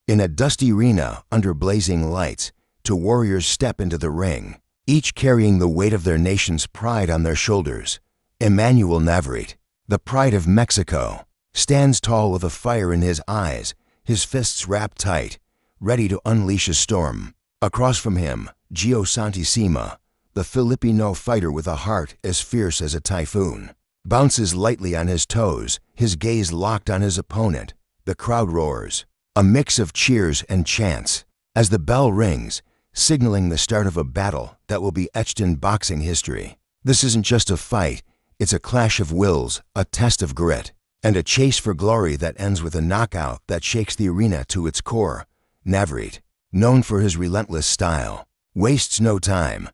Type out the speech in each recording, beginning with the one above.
In a dusty arena under blazing lights, two warriors step into the ring, each carrying the weight of their nation's pride on their shoulders. EMANUEL NAVARRETE, the pride of Mexico, stands tall with a fire in his eyes, his fists wrapped tight, ready to unleash a storm. Across from him, JEO SANTISIMA, the Filipino fighter with a heart as fierce as a typhoon, bounces lightly on his toes, his gaze locked on his opponent. The crowd roars, a mix of cheers and chants, as the bell rings, signaling the start of a battle that will be etched in boxing history. This isn't just a fight, it's a clash of wills, a test of grit, and a chase for glory that ends with a knockout that shakes the arena to its core. Navarrete, known for his relentless style, wastes no time.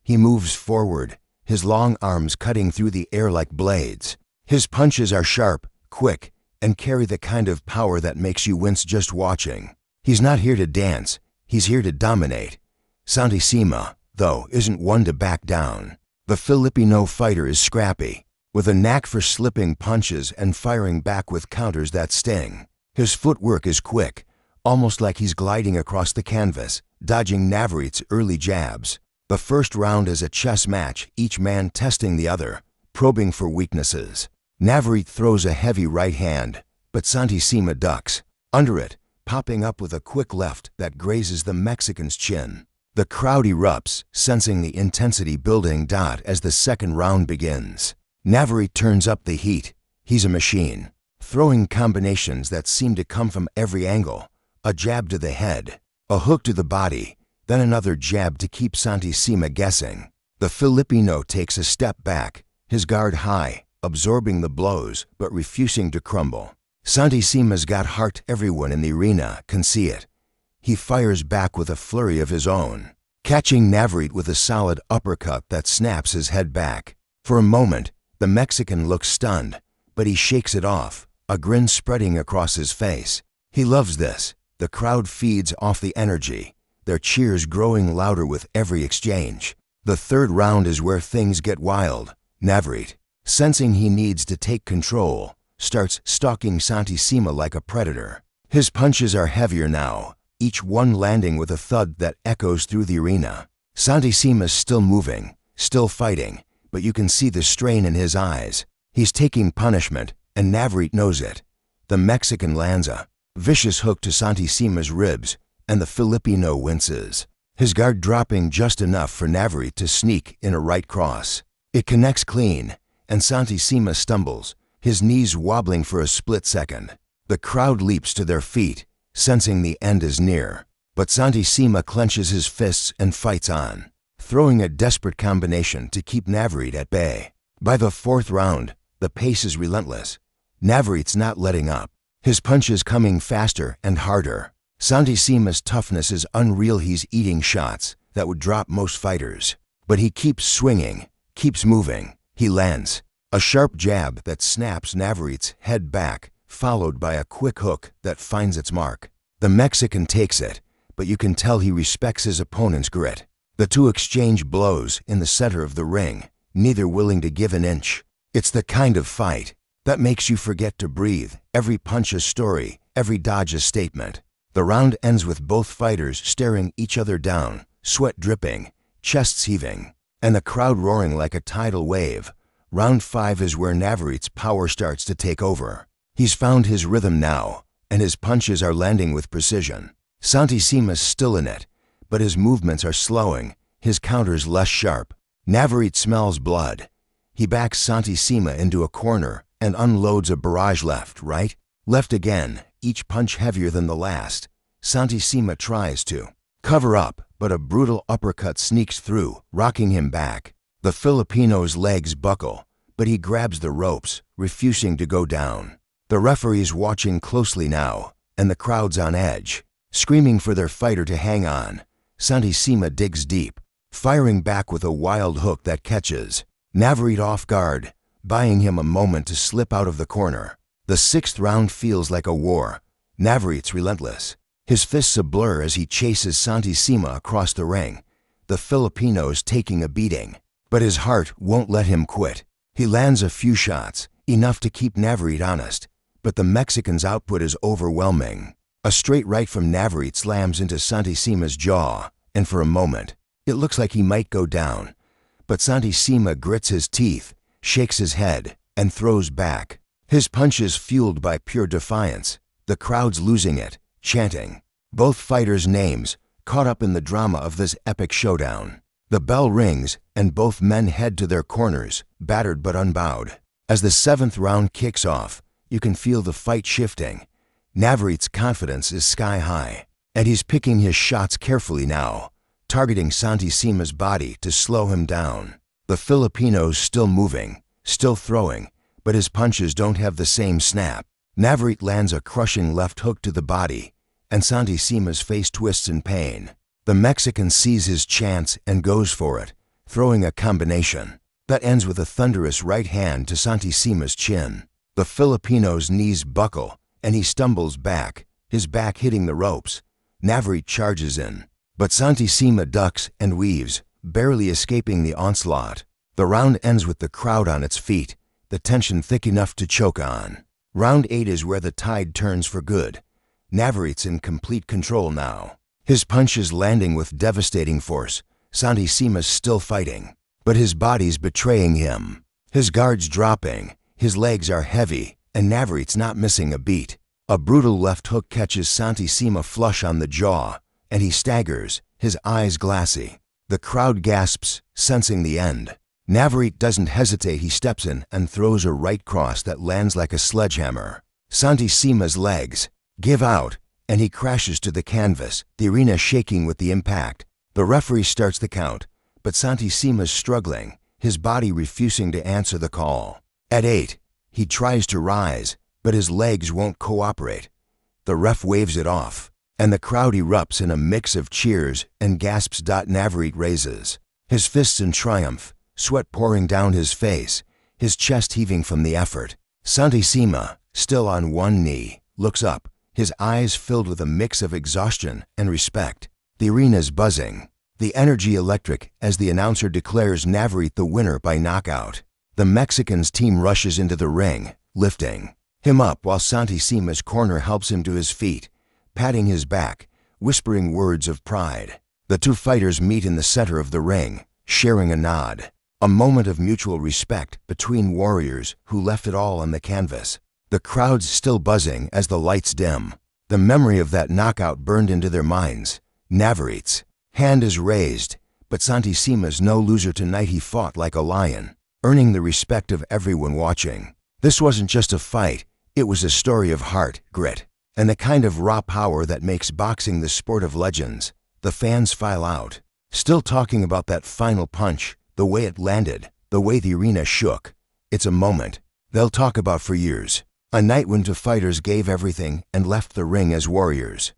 He moves forward, his long arms cutting through the air like blades. His punches are sharp, quick, and carry the kind of power that makes you wince just watching. He's not here to dance, he's here to dominate. Santisima, though, isn't one to back down. The Filipino fighter is scrappy, with a knack for slipping punches and firing back with counters that sting. His footwork is quick, almost like he's gliding across the canvas, dodging Navarrete's early jabs. The first round is a chess match, each man testing the other, probing for weaknesses. Navarrete throws a heavy right hand, but Santisima ducks, under it, popping up with a quick left that grazes the Mexican's chin. The crowd erupts, sensing the intensity building. As the second round begins, Navarrete turns up the heat. He's a machine, throwing combinations that seem to come from every angle. A jab to the head, a hook to the body, then another jab to keep Santisima guessing. The Filipino takes a step back, his guard high, absorbing the blows but refusing to crumble. Santisima's got heart, everyone in the arena can see it. He fires back with a flurry of his own, catching Navarrete with a solid uppercut that snaps his head back. For a moment, the Mexican looks stunned, but he shakes it off, a grin spreading across his face. He loves this. The crowd feeds off the energy, their cheers growing louder with every exchange. The third round is where things get wild. Navarrete, sensing he needs to take control, starts stalking Santisima like a predator. His punches are heavier now, each one landing with a thud that echoes through the arena. Santisima's still moving, still fighting, but you can see the strain in his eyes. He's taking punishment, and Navarrete knows it. The Mexican lands a vicious hook to Santisima's ribs, and the Filipino winces, his guard dropping just enough for Navarrete to sneak in a right cross. It connects clean, and Santisima stumbles, his knees wobbling for a split second. The crowd leaps to their feet, sensing the end is near. But Santisima clenches his fists and fights on, throwing a desperate combination to keep Navarrete at bay. By the fourth round, the pace is relentless. Navarrete's not letting up, his punches coming faster and harder. Santisima's toughness is unreal. He's eating shots that would drop most fighters. But he keeps swinging, keeps moving. He lands a sharp jab that snaps Navarrete's head back, followed by a quick hook that finds its mark. The Mexican takes it, but you can tell he respects his opponent's grit. The two exchange blows in the center of the ring, neither willing to give an inch. It's the kind of fight that makes you forget to breathe. Every punch a story, every dodge a statement. The round ends with both fighters staring each other down, sweat dripping, chests heaving, and the crowd roaring like a tidal wave. Round 5 is where Navarrete's power starts to take over. He's found his rhythm now, and his punches are landing with precision. Santisima's still in it, but his movements are slowing, his counters less sharp. Navarrete smells blood. He backs Santisima into a corner and unloads a barrage left, right, left again, each punch heavier than the last. Santisima tries to cover up, but a brutal uppercut sneaks through, rocking him back. The Filipino's legs buckle, but he grabs the ropes, refusing to go down. The referee's watching closely now, and the crowd's on edge, screaming for their fighter to hang on. Santisima digs deep, firing back with a wild hook that catches Navarrete off guard, buying him a moment to slip out of the corner. The 6th round feels like a war. Navarrete's relentless, his fists a blur as he chases Santisima across the ring. The Filipino's taking a beating, but his heart won't let him quit. He lands a few shots, enough to keep Navarrete honest, but the Mexican's output is overwhelming. A straight right from Navarrete slams into Santisima's jaw, and for a moment, it looks like he might go down. But Santisima grits his teeth, shakes his head, and throws back. His punch is fueled by pure defiance. The crowd's losing it, chanting both fighters' names, caught up in the drama of this epic showdown. The bell rings, and both men head to their corners, battered but unbowed. As the 7th round kicks off, you can feel the fight shifting. Navarrete's confidence is sky high, and he's picking his shots carefully now, targeting Santisima's body to slow him down. The Filipino's still moving, still throwing, but his punches don't have the same snap. Navarrete lands a crushing left hook to the body, and Santisima's face twists in pain. The Mexican sees his chance and goes for it, throwing a combination that ends with a thunderous right hand to Santisima's chin. The Filipino's knees buckle, and he stumbles back, his back hitting the ropes. Navarrete charges in, but Santisima ducks and weaves, barely escaping the onslaught. The round ends with the crowd on its feet, the tension thick enough to choke on. Round 8 is where the tide turns for good. Navarrete's in complete control now. His punches landing with devastating force. Santisima's still fighting, but his body's betraying him. His guard's dropping, his legs are heavy, and Navarrete's not missing a beat. A brutal left hook catches Santisima flush on the jaw, and he staggers, his eyes glassy. The crowd gasps, sensing the end. Navarrete doesn't hesitate. He steps in and throws a right cross that lands like a sledgehammer. Santisima's legs give out, and he crashes to the canvas, the arena shaking with the impact. The referee starts the count, but Santisima's struggling, his body refusing to answer the call. At 8, he tries to rise, but his legs won't cooperate. The ref waves it off, and the crowd erupts in a mix of cheers and gasps. Navarrete raises his fists in triumph, sweat pouring down his face, his chest heaving from the effort. Santisima, still on one knee, looks up, his eyes filled with a mix of exhaustion and respect. The arena's buzzing, the energy electric as the announcer declares Navarrete the winner by knockout. The Mexican's team rushes into the ring, lifting him up while Santisima's corner helps him to his feet, patting his back, whispering words of pride. The two fighters meet in the center of the ring, sharing a nod. A moment of mutual respect between warriors who left it all on the canvas. The crowd's still buzzing as the lights dim. The memory of that knockout burned into their minds. Navarrete's hand is raised, but Santisima's no loser tonight. He fought like a lion, earning the respect of everyone watching. This wasn't just a fight, it was a story of heart, grit, and the kind of raw power that makes boxing the sport of legends. The fans file out, still talking about that final punch, the way it landed, the way the arena shook. It's a moment they'll talk about for years. A night when two fighters gave everything and left the ring as warriors.